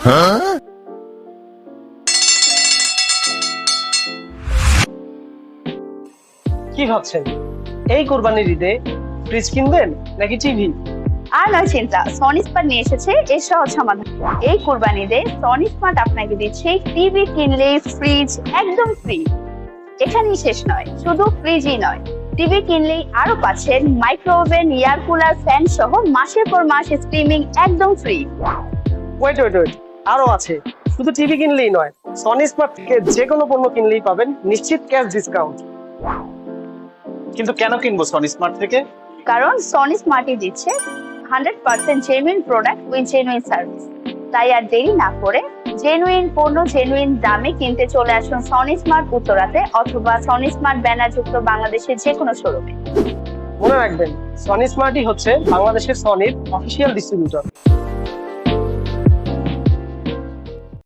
কি ভাবছেন এই কোরবানির ঈদে ফ্রিজ কিনবেন নাকি টিভি? আর নয় চিন্তা, সনি স্মার্ট নিয়ে এসেছে এই সহজ সমাধান। এই কোরবানিতে সনি স্মার্ট আপনাকে দিচ্ছে টিভি কিনলে ফ্রিজ একদম ফ্রি। এখানেই শেষ নয়, শুধু ফ্রিজই নয়, টিভি কিনলেই আরো পাচ্ছেন মাইক্রোওভেন, এয়ার কুলার, ফ্যান সহ মাসের পর মাস স্ট্রিমিং একদম ফ্রি। ওয়েট, আরো আছে। শুধু টিভি কিনলেই নয়, সনি স্মার্ট থেকে যে কোনো পণ্য কিনলেই পাবেন নিশ্চিত ক্যাশ ডিসকাউন্ট। কিন্তু কেন কিনবো সনি স্মার্ট থেকে? কারণ সনি স্মার্টই দিচ্ছে 100% genuine product with genuine service. তাই আর দেরি না করে জেনুইন পণ্য জেনুইন দামে কিনতে চলে আসুন সনি স্মার্ট উত্তরাতে অথবা সনি স্মার্ট ব্যানার যুক্ত বাংলাদেশের যে কোনো শোরুমে। মনে রাখবেন, সনি স্মার্টই হচ্ছে বাংলাদেশের সনির অফিসিয়াল ডিস্ট্রিবিউটর।